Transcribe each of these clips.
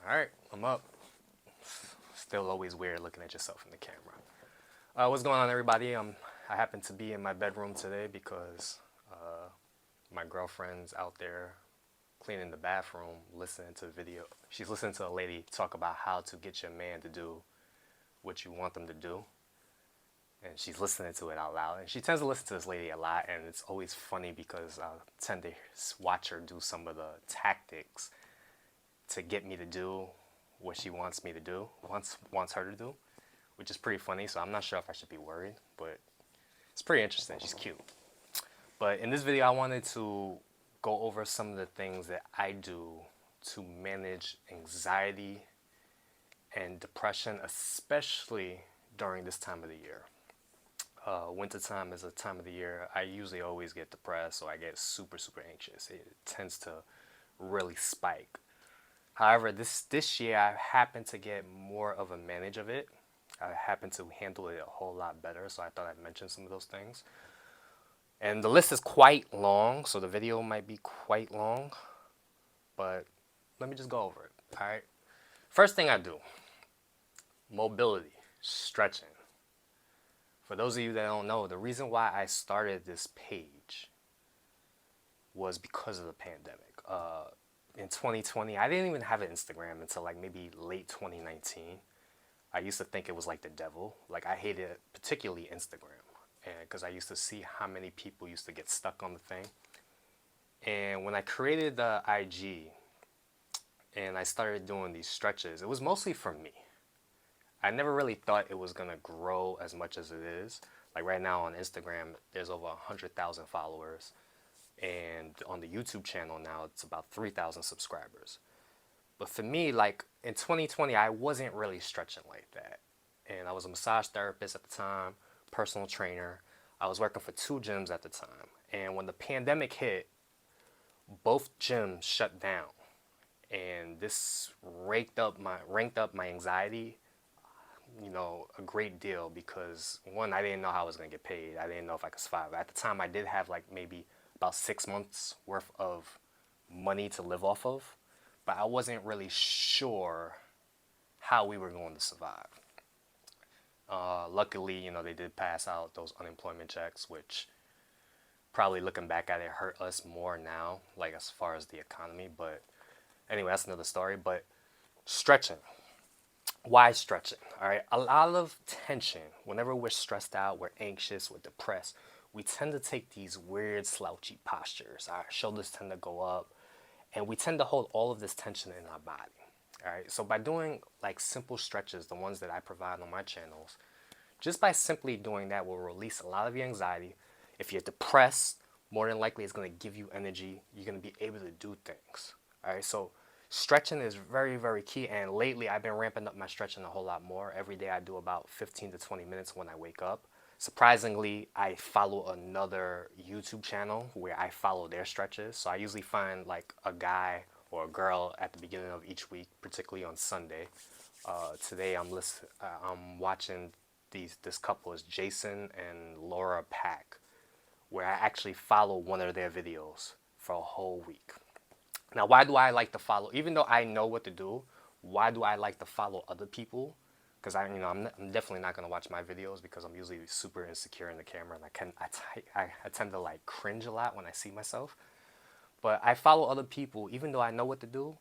Alright, I'm up. Still always weird looking at yourself in the camera. What's going on, everybody? I happen to be in my bedroom today because my girlfriend's out there cleaning the bathroom, listening to a video. She's listening to a lady talk about how to get your man to do what you want them to do. And she's listening to it out loud. And she tends to listen to this lady a lot, and it's always funny because I tend to watch her do some of the tactics to get me to do what she wants me to do, wants her to do, which is pretty funny. So I'm not sure if I should be worried, but it's pretty interesting. She's cute. But in this video, I wanted to go over some of the things that I do to manage anxiety and depression, especially during this time of the year. Wintertime is a time of the year I usually always get depressed, so I get super anxious. It tends to really spike. However, this year I happen to get more of a manage of it. I happen to handle it a whole lot better, so I thought I'd mention some of those things. And the list is quite long, so the video might be quite long, but let me just go over it, all right? First thing I do, mobility, stretching. For those of you that don't know, the reason why I started this page was because of the pandemic. In 2020, I didn't even have an Instagram until like maybe late 2019. I used to think it was like the devil. Like I hated particularly Instagram, and because I used to see how many people used to get stuck on the thing. And when I created the IG and I started doing these stretches, it was mostly for me. I never really thought it was gonna grow as much as it is. Like right now on Instagram, there's over 100,000 followers. And on the YouTube channel now, it's about 3,000 subscribers. But for me, like in 2020, I wasn't really stretching like that. And I was a massage therapist at the time, personal trainer. I was working for 2 gyms at the time. And when the pandemic hit, both gyms shut down. And this ranked up my anxiety, a great deal because one, I didn't know how I was gonna get paid. I didn't know if I could survive. At the time, I did have like maybe about 6 months worth of money to live off of, but I wasn't really sure how we were going to survive. Luckily, they did pass out those unemployment checks, which probably looking back at it hurt us more now, like as far as the economy. But anyway, that's another story. But stretching. Why stretching? All right, a lot of tension. Whenever we're stressed out, we're anxious, we're depressed, we tend to take these weird slouchy postures. Our shoulders tend to go up, and we tend to hold all of this tension in our body. All right, so by doing like simple stretches, the ones that I provide on my channels, just by simply doing that will release a lot of your anxiety. If you're depressed, more than likely it's going to give you energy. You're going to be able to do things. All right, so stretching is very key, and lately I've been ramping up my stretching a whole lot more. Every day I do about 15 to 20 minutes when I wake up. Surprisingly, I follow another YouTube channel where I follow their stretches. So I usually find like a guy or a girl at the beginning of each week, particularly on Sunday. Today I'm watching this couple is Jason and Laura Pack, where I actually follow one of their videos for a whole week. Now, why do I like to follow? Even though I know what to do, why do I like to follow other people? Because I'm definitely not gonna watch my videos because I'm usually super insecure in the camera, and I tend to like cringe a lot when I see myself. But I follow other people even though I know what to do,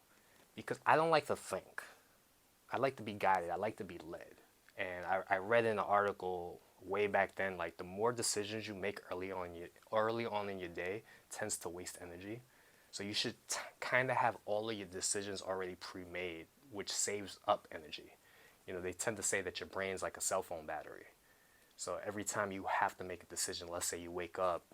because I don't like to think. I like to be guided. I like to be led. And I read in an article way back then, like the more decisions you make early on in your day tends to waste energy. So you should kind of have all of your decisions already pre-made, which saves up energy. They tend to say that your brain's like a cell phone battery. So every time you have to make a decision, let's say you wake up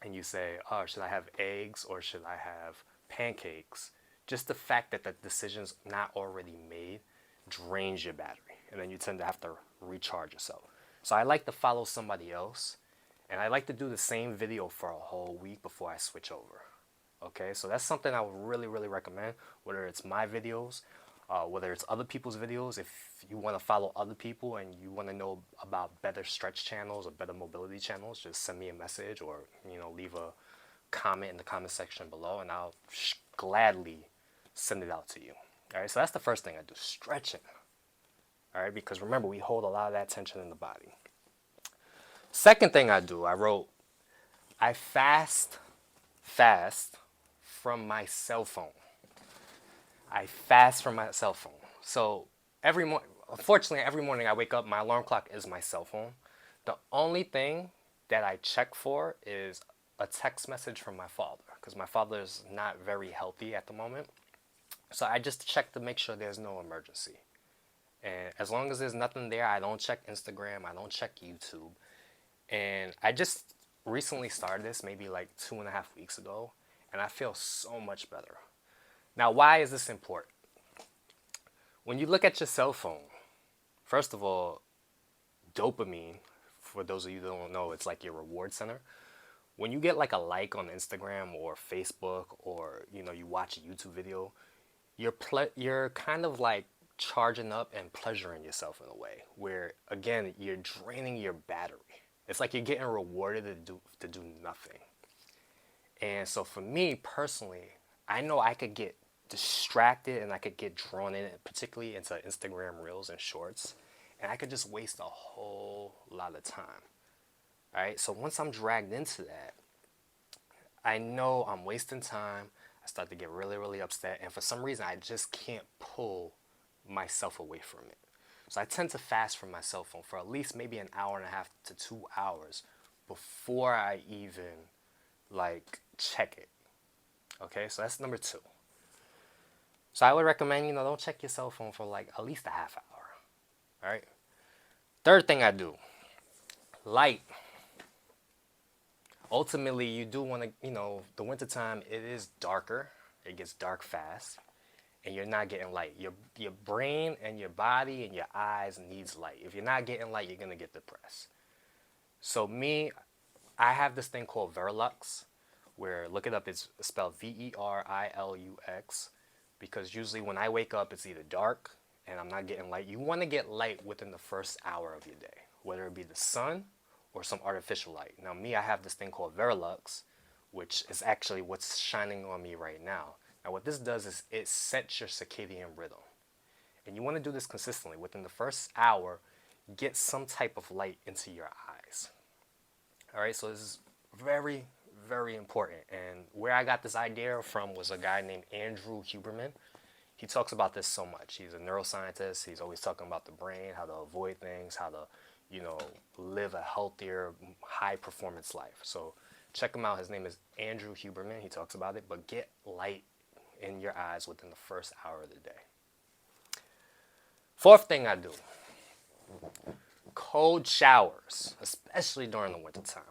and you say, oh, should I have eggs or should I have pancakes? Just the fact that the decision's not already made drains your battery. And then you tend to have to recharge yourself. So I like to follow somebody else. And I like to do the same video for a whole week before I switch over. Okay, so that's something I would really recommend, whether it's my videos, whether it's other people's videos. If you want to follow other people and you want to know about better stretch channels or better mobility channels, just send me a message or leave a comment in the comment section below, and I'll gladly send it out to you. All right, so that's the first thing I do, stretching. All right, because remember, we hold a lot of that tension in the body. Second thing I do, I wrote, I fast from my cell phone. I fast from my cell phone. So every morning, unfortunately, every morning I wake up, my alarm clock is my cell phone. The only thing that I check for is a text message from my father, because my father is not very healthy at the moment. So I just check to make sure there's no emergency. And as long as there's nothing there, I don't check Instagram, I don't check YouTube. And I just recently started this, maybe like 2.5 weeks ago, and I feel so much better. Now, why is this important? When you look at your cell phone, first of all, dopamine, for those of you that don't know, it's like your reward center. When you get like a like on Instagram or Facebook, or you watch a YouTube video, you're kind of like charging up and pleasuring yourself in a way where, again, you're draining your battery. It's like you're getting rewarded to do nothing. And so for me personally, I know I could get distracted and I could get drawn in, particularly into Instagram reels and shorts, and I could just waste a whole lot of time. All right, so once I'm dragged into that, I know I'm wasting time. I start to get really, really upset, and for some reason, I just can't pull myself away from it. So I tend to fast from my cell phone for at least maybe an hour and a half to 2 hours before I even like check it. Okay, so that's number two. So I would recommend, don't check your cell phone for like at least a half hour. All right. Third thing I do, light. Ultimately, you do want to, the wintertime, it is darker. It gets dark fast. And you're not getting light. Your brain and your body and your eyes needs light. If you're not getting light, you're going to get depressed. So me, I have this thing called verilux, where, look it up, it's spelled verilux, because usually when I wake up, it's either dark and I'm not getting light. You want to get light within the first hour of your day, whether it be the sun or some artificial light. Now me, I have this thing called verilux, which is actually what's shining on me right now. Now what this does is it sets your circadian rhythm. And you want to do this consistently. Within the first hour, get some type of light into your eyes. All right, so this is very, very important. And where I got this idea from was a guy named Andrew Huberman. He talks about this so much. He's a neuroscientist. He's always talking about the brain, how to avoid things, how to, live a healthier, high performance life. So check him out. His name is Andrew Huberman. He talks about it. But get light in your eyes within the first hour of the day. Fourth thing I do, cold showers, especially during the wintertime.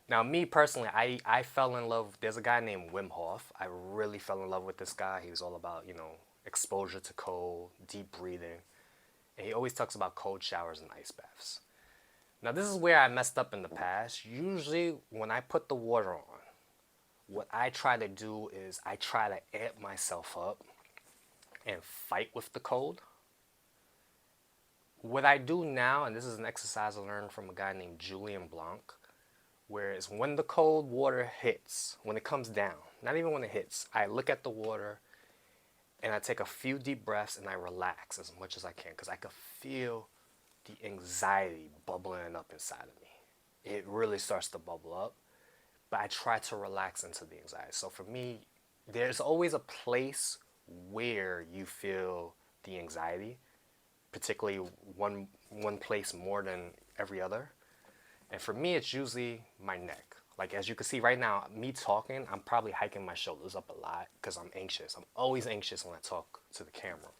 Now, me personally, I fell in love. There's a guy named Wim Hof. I really fell in love with this guy. He was all about, exposure to cold, deep breathing. And he always talks about cold showers and ice baths. Now, this is where I messed up in the past. Usually, when I put the water on, what I try to do is I try to amp myself up and fight with the cold. What I do now, and this is an exercise I learned from a guy named Julian Blanc, whereas when the cold water hits, when it comes down, not even when it hits, I look at the water and I take a few deep breaths and I relax as much as I can, because I can feel the anxiety bubbling up inside of me. It really starts to bubble up, but I try to relax into the anxiety. So for me, there's always a place where you feel the anxiety, particularly one place more than every other. And for me, it's usually my neck. Like, as you can see right now, me talking, I'm probably hiking my shoulders up a lot because I'm anxious. I'm always anxious when I talk to the camera.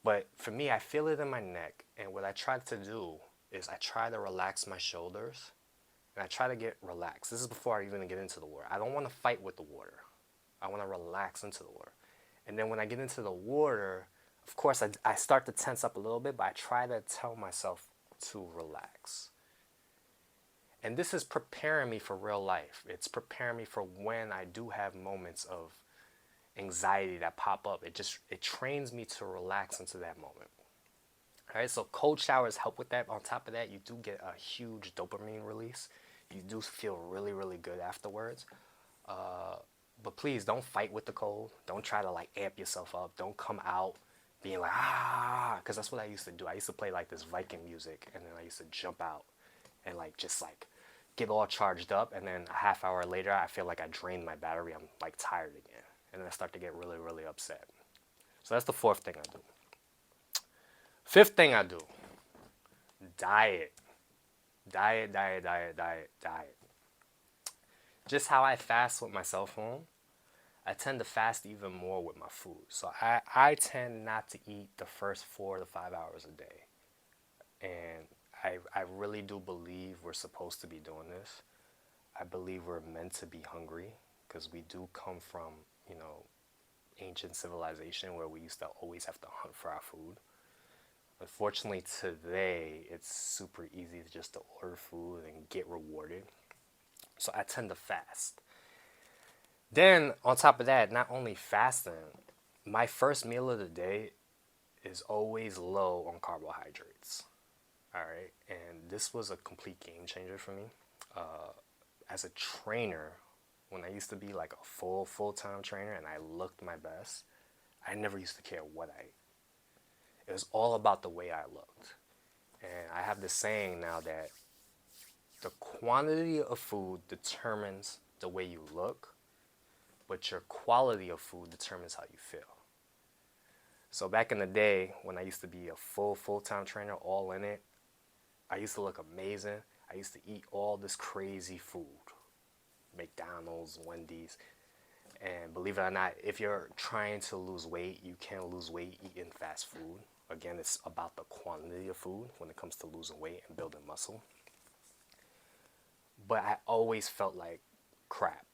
But for me, I feel it in my neck. And what I try to do is I try to relax my shoulders and I try to get relaxed. This is before I even get into the water. I don't want to fight with the water. I want to relax into the water. And then when I get into the water, of course, I start to tense up a little bit, but I try to tell myself to relax. And this is preparing me for real life. It's preparing me for when I do have moments of anxiety that pop up. It trains me to relax into that moment. All right, so cold showers help with that. On top of that, you do get a huge dopamine release. You do feel really, really good afterwards. But please don't fight with the cold. Don't try to like amp yourself up. Don't come out being like, ah, because that's what I used to do. I used to play like this Viking music, and then I used to jump out and like just like get all charged up, and then a half hour later I feel like I drained my battery. I'm like tired again, and then I start to get really, really upset. So that's the fourth thing I do. Fifth thing I do, diet. Diet, diet, diet, diet, diet. Just how I fast with my cell phone, I tend to fast even more with my food. So I tend not to eat the first 4 to 5 hours a day. And I really do believe we're supposed to be doing this. I believe we're meant to be hungry because we do come from, you know, ancient civilization where we used to always have to hunt for our food. Unfortunately, today it's super easy just to order food and get rewarded. So I tend to fast. Then, on top of that, not only fasting, my first meal of the day is always low on carbohydrates. All right. And this was a complete game changer for me. As a trainer, when I used to be like a full-time trainer and I looked my best, I never used to care what I ate. It was all about the way I looked. And I have this saying now that the quantity of food determines the way you look, but your quality of food determines how you feel. So back in the day, when I used to be a full-time trainer, all in it, I used to look amazing. I used to eat all this crazy food, McDonald's, Wendy's. And believe it or not, if you're trying to lose weight, you can lose weight eating fast food. Again, it's about the quantity of food when it comes to losing weight and building muscle. But I always felt like crap.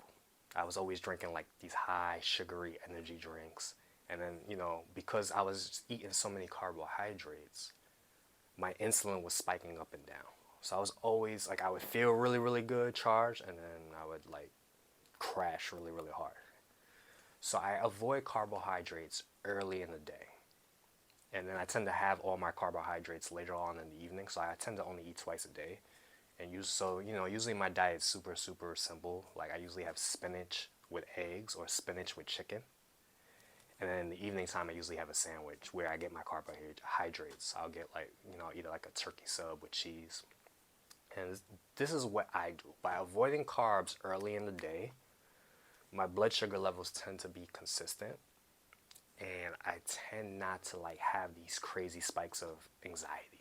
I was always drinking like these high sugary energy drinks. And then, you know, because I was eating so many carbohydrates, my insulin was spiking up and down. So I was always like, I would feel really, really good, charged, and then I would like crash really, really hard. So I avoid carbohydrates early in the day. And then I tend to have all my carbohydrates later on in the evening. So I tend to only eat twice a day. And usually my diet is super, super simple. Like I usually have spinach with eggs or spinach with chicken. And then in the evening time, I usually have a sandwich where I get my carbohydrates. I'll get like, either like a turkey sub with cheese. And this is what I do. By avoiding carbs early in the day, my blood sugar levels tend to be consistent. And I tend not to like have these crazy spikes of anxiety.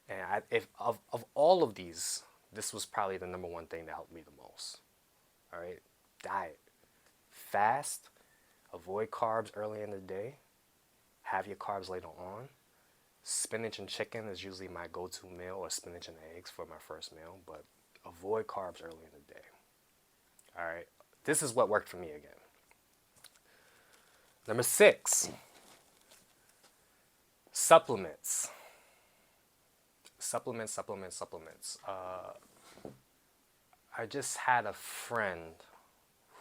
And if of all of these, this was probably the number one thing that helped me the most. All right, diet, fast, avoid carbs early in the day, have your carbs later on. Spinach and chicken is usually my go-to meal, or spinach and eggs for my first meal, but avoid carbs early in the day. All right, this is what worked for me again. Number 6, supplements. Supplements. I just had a friend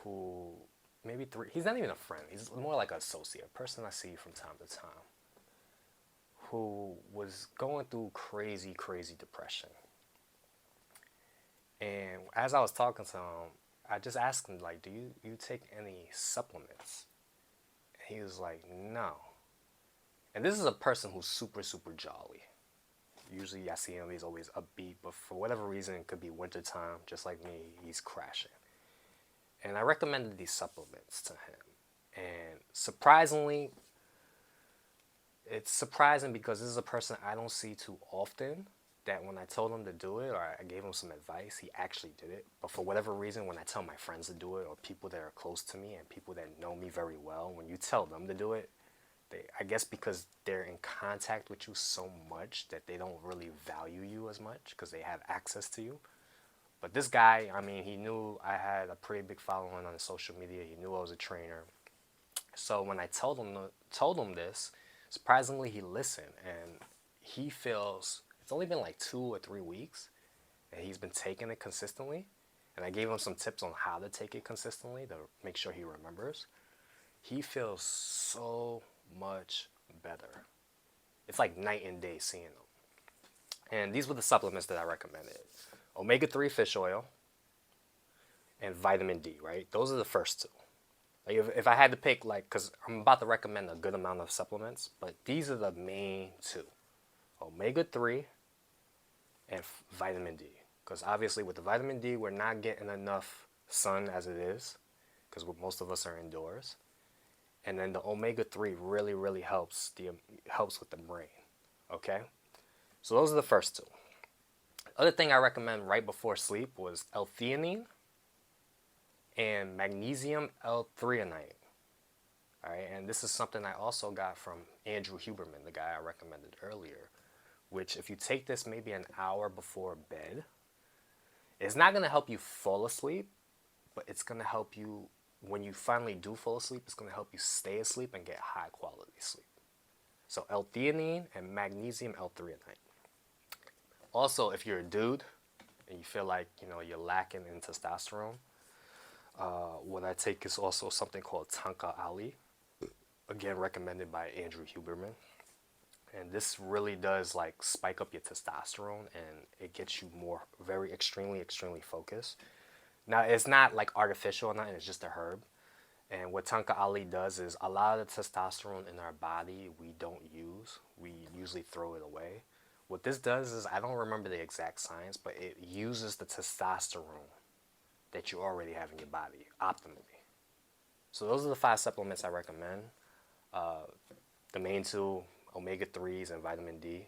who, maybe 3, he's not even a friend, he's more like an associate, a person I see from time to time, who was going through crazy, crazy depression. And as I was talking to him, I just asked him, like, do you take any supplements? And he was like, no. And this is a person who's super, super jolly. Usually I see him, he's always upbeat, but for whatever reason, it could be wintertime, just like me, he's crashing. And I recommended these supplements to him. And surprisingly, it's surprising because this is a person I don't see too often, that when I told him to do it, or I gave him some advice, he actually did it. But for whatever reason, when I tell my friends to do it, or people that are close to me and people that know me very well, when you tell them to do it, I guess because they're in contact with you so much that they don't really value you as much because they have access to you. But this guy, I mean, he knew I had a pretty big following on social media. He knew I was a trainer. So when I told him this, surprisingly, he listened, and he feels it's only been like 2 or 3 weeks, and he's been taking it consistently. And I gave him some tips on how to take it consistently to make sure he remembers. He feels so much better. It's like night and day seeing them. And these were the supplements that I recommended: omega-3 fish oil, and vitamin D, right? Those are the first two. Like if I had to pick, like, because I'm about to recommend a good amount of supplements, but these are the main two: omega-3 and vitamin D. Because obviously with the vitamin D, we're not getting enough sun as it is, because most of us are indoors. And then the omega-3 really, really helps with the brain. Okay, so those are the first two. Other thing I recommend right before sleep was L-theanine and magnesium L-threonate. All right, and this is something I also got from Andrew Huberman, the guy I recommended earlier, which if you take this maybe an hour before bed, it's not going to help you fall asleep, but it's going to help you, when you finally do fall asleep, it's going to help you stay asleep and get high quality sleep. So L-theanine and magnesium L-threonate. Also, if you're a dude and you feel like, you're lacking in testosterone, what I take is also something called Tonka Ali, again recommended by Andrew Huberman. And this really does like spike up your testosterone, and it gets you more extremely focused. Now, it's not like artificial or nothing, it's just a herb. And what Tonka Ali does is a lot of the testosterone in our body we don't use. We usually throw it away. What this does is, I don't remember the exact science, but it uses the testosterone that you already have in your body optimally. So those are the 5 supplements I recommend. The main 2, omega-3s and vitamin D,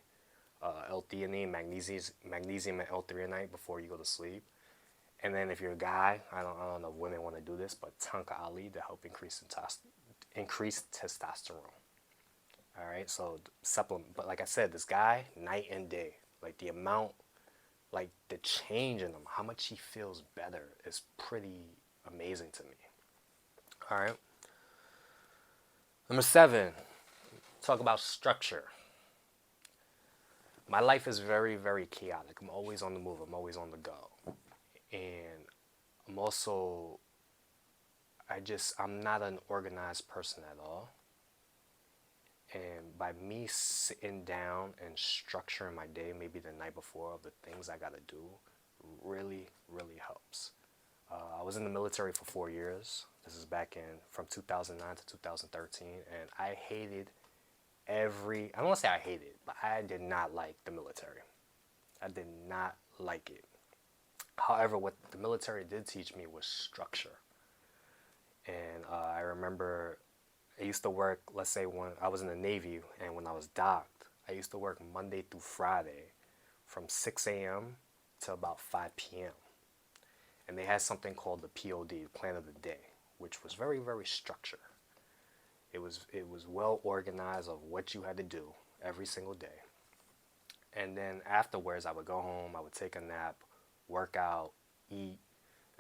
L-theanine, magnesium and L-threonate before you go to sleep. And then if you're a guy, I don't know if women want to do this, but Tonka Ali to help increase testosterone. All right, so supplement. But like I said, this guy, night and day, like the amount, like the change in him, how much he feels better is pretty amazing to me. All right. Number 7, talk about structure. My life is very, very chaotic. I'm always on the move. I'm always on the go. And I'm also, I'm not an organized person at all. And by me sitting down and structuring my day, maybe the night before, of the things I got to do, really, really helps. I was in the military for 4 years. This is back from 2009 to 2013. And I hated I don't want to say I hated it, but I did not like the military. I did not like it. However, what the military did teach me was structure. And I remember I used to work, let's say when I was in the Navy and when I was docked, I used to work Monday through Friday from 6 a.m. to about 5 p.m. And they had something called the POD, Plan of the Day, which was very, very structured. It was well organized of what you had to do every single day. And then afterwards, I would go home, I would take a nap, work out, eat,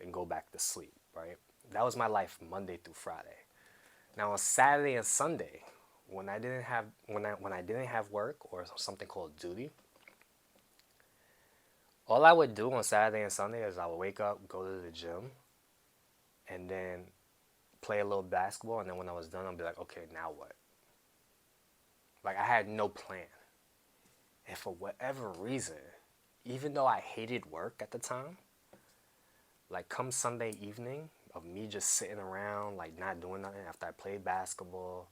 and go back to sleep, right? That was my life Monday through Friday. Now on Saturday and Sunday, when I didn't have work or something called duty, all I would do on Saturday and Sunday is I would wake up, go to the gym, and then play a little basketball, and then when I was done, I'd be like, okay, now what? Like, I had no plan. And for whatever reason, even though I hated work at the time, like come Sunday evening of me just sitting around, like not doing nothing after I played basketball,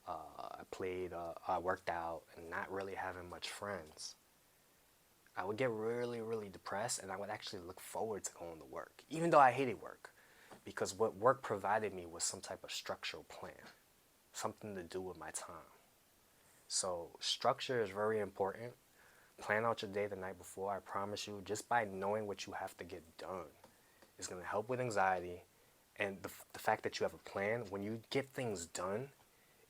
I worked out, and not really having much friends, I would get really, really depressed, and I would actually look forward to going to work, even though I hated work. Because what work provided me was some type of structural plan, something to do with my time. So structure is very important. Plan out your day the night before. I promise you, just by knowing what you have to get done is going to help with anxiety. And the fact that you have a plan, when you get things done,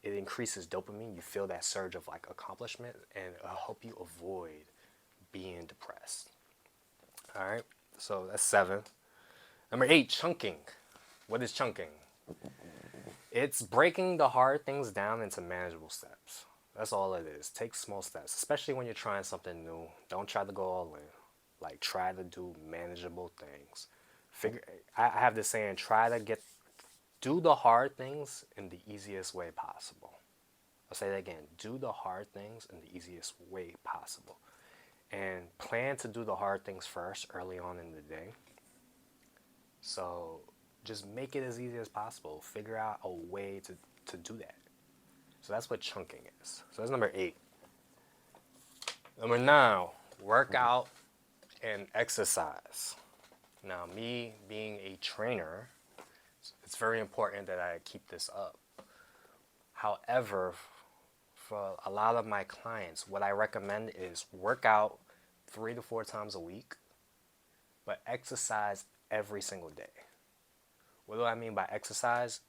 it increases dopamine. You feel that surge of like accomplishment, and it'll help you avoid being depressed. All right, so that's 7. Number 8, chunking. What is chunking? It's breaking the hard things down into manageable steps. That's all it is. Take small steps, especially when you're trying something new. Don't try to go all in. Like, try to do manageable things. I have this saying, do the hard things in the easiest way possible. I'll say that again. Do the hard things in the easiest way possible. And plan to do the hard things first early on in the day. So just make it as easy as possible. Figure out a way to do that. So that's what chunking is. So that's number 8. Number 9, work out and exercise. Now, me being a trainer, it's very important that I keep this up. However, for a lot of my clients, what I recommend is work out 3 to 4 times a week, but exercise every single day. What do I mean by exercise?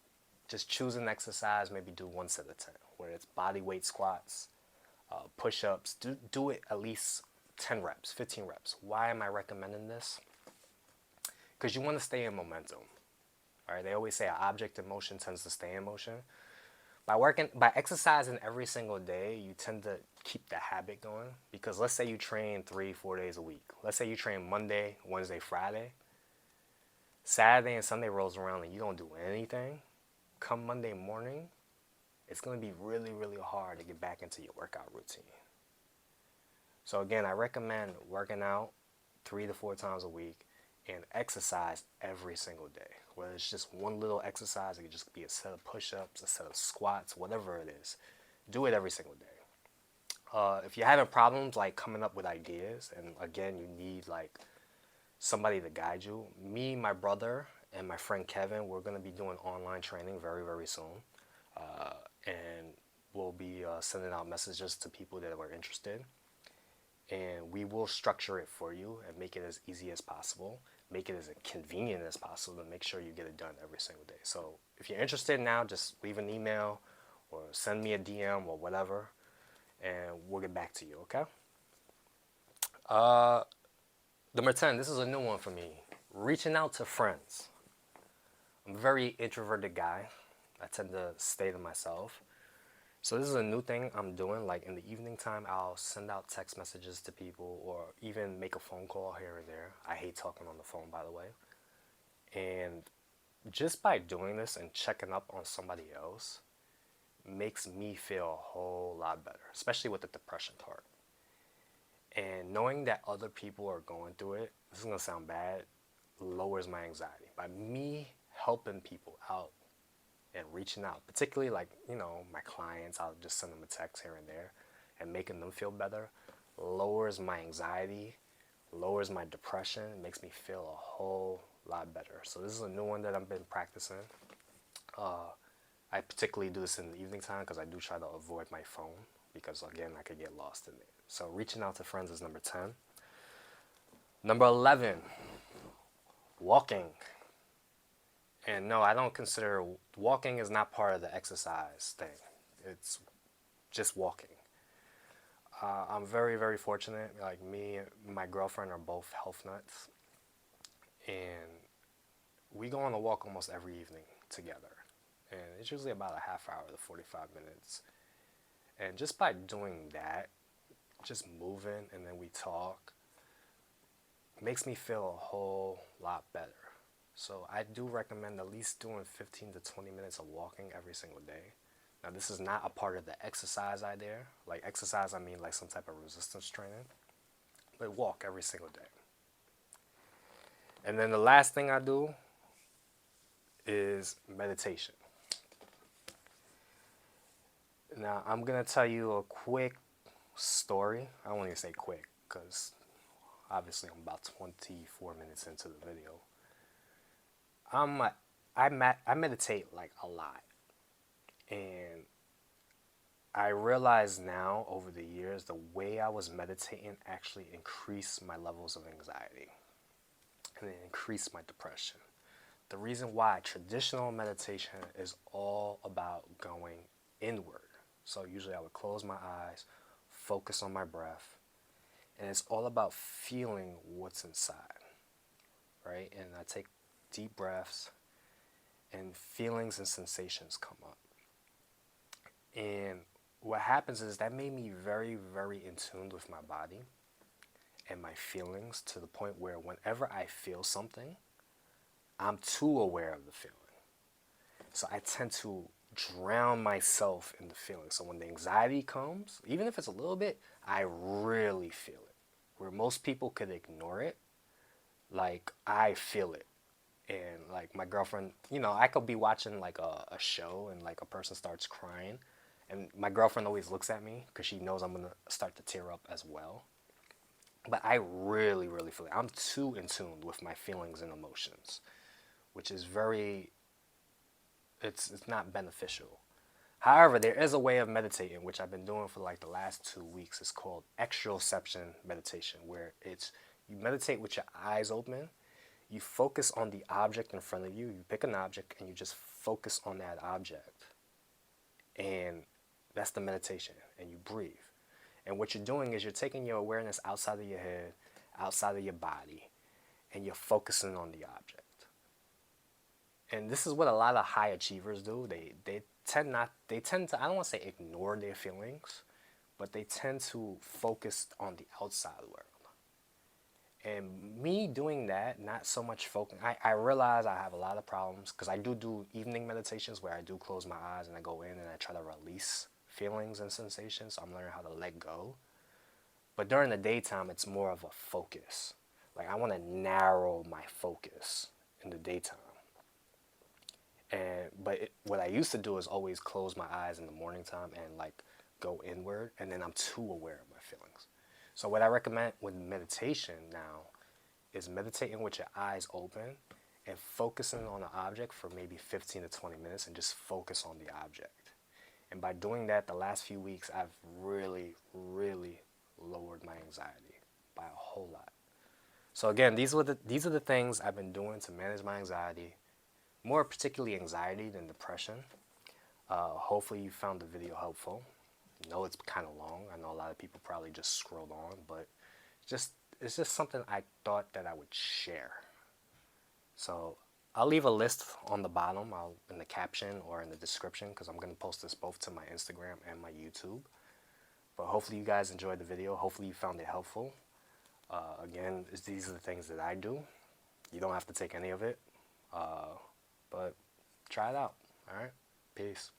Just choose an exercise, maybe do 1 set of 10, whether it's body weight squats, push-ups. Do it at least 10 reps, 15 reps. Why am I recommending this? Because you want to stay in momentum. All right, they always say an object in motion tends to stay in motion. By exercising every single day, you tend to keep the habit going. Because let's say you train 3-4 days a week. Let's say you train Monday, Wednesday, Friday. Saturday and Sunday rolls around and you don't do anything. Come Monday morning, it's going to be really, really hard to get back into your workout routine. So again, I recommend working out 3 to 4 times a week and exercise every single day. Whether it's just one little exercise, it could just be a set of push-ups, a set of squats, whatever it is. Do it every single day. If you're having problems like coming up with ideas, and again, you need like somebody to guide you. Me, my brother, and my friend Kevin, we're going to be doing online training very, very soon. And we'll be sending out messages to people that are interested. And we will structure it for you and make it as easy as possible. Make it as convenient as possible to make sure you get it done every single day. So if you're interested now, just leave an email or send me a DM or whatever, and we'll get back to you, okay? Number 10, this is a new one for me. Reaching out to friends. I'm a very introverted guy. I tend to stay to myself. So this is a new thing I'm doing. Like in the evening time, I'll send out text messages to people or even make a phone call here and there. I hate talking on the phone, by the way. And just by doing this and checking up on somebody else makes me feel a whole lot better, especially with the depression part. And knowing that other people are going through it, this is going to sound bad, lowers my anxiety. By me helping people out and reaching out, particularly like, my clients, I'll just send them a text here and there and making them feel better, lowers my anxiety, lowers my depression, makes me feel a whole lot better. So this is a new one that I've been practicing. I particularly do this in the evening time because I do try to avoid my phone because, again, I could get lost in it. So reaching out to friends is number 10. Number 11, walking. And no, I don't consider walking is not part of the exercise thing. It's just walking. I'm very, very fortunate. Like me and my girlfriend are both health nuts. And we go on a walk almost every evening together. And it's usually about a half hour to 45 minutes. And just by doing that, just moving and then we talk, makes me feel a whole lot better. So I do recommend at least doing 15 to 20 minutes of walking every single day. Now this is not a part of the exercise idea. Like exercise, I mean like some type of resistance training. But walk every single day. And then the last thing I do is meditation. Now I'm going to tell you a quick story. I don't even say quick because obviously I'm about 24 minutes into the video. I meditate like a lot, and I realize now over the years the way I was meditating actually increased my levels of anxiety and it increased my depression. The reason why traditional meditation is all about going inward. So usually I would close my eyes, focus on my breath, and it's all about feeling what's inside, right? And I take deep breaths and feelings and sensations come up. And what happens is that made me very, very in tune with my body and my feelings to the point where whenever I feel something, I'm too aware of the feeling. So I tend to drown myself in the feeling. So when the anxiety comes, even if it's a little bit, I really feel it. Where most people could ignore it, like I feel it. And like my girlfriend, I could be watching like a show and like a person starts crying, and my girlfriend always looks at me because she knows I'm gonna start to tear up as well. But I really, really feel it. I'm too in tune with my feelings and emotions, which is it's not beneficial. However, there is a way of meditating, which I've been doing for like the last 2 weeks. It's called exteroception meditation, where it's you meditate with your eyes open. You focus on the object in front of you. You pick an object and you just focus on that object. And that's the meditation. And you breathe. And what you're doing is you're taking your awareness outside of your head, outside of your body, and you're focusing on the object. And this is what a lot of high achievers do. They tend to, I don't want to say ignore their feelings, but they tend to focus on the outside world. And me doing that, not so much focus, I realize I have a lot of problems because I do evening meditations where I do close my eyes and I go in and I try to release feelings and sensations. So I'm learning how to let go. But during the daytime, it's more of a focus. Like I want to narrow my focus in the daytime. What I used to do is always close my eyes in the morning time and like go inward, and then I'm too aware of my feelings. So what I recommend with meditation now is meditating with your eyes open and focusing on an object for maybe 15 to 20 minutes and just focus on the object. And by doing that, the last few weeks, I've really, really lowered my anxiety by a whole lot. So again, these are the things I've been doing to manage my anxiety, more particularly anxiety than depression. Hopefully you found the video helpful. I know it's kind of long. I know a lot of people probably just scrolled on, but it's just something I thought that I would share. So I'll leave a list on the bottom, in the caption or in the description, because I'm going to post this both to my Instagram and my YouTube. But hopefully you guys enjoyed the video. Hopefully you found it helpful. Again, these are the things that I do. You don't have to take any of it, but try it out. All right, peace.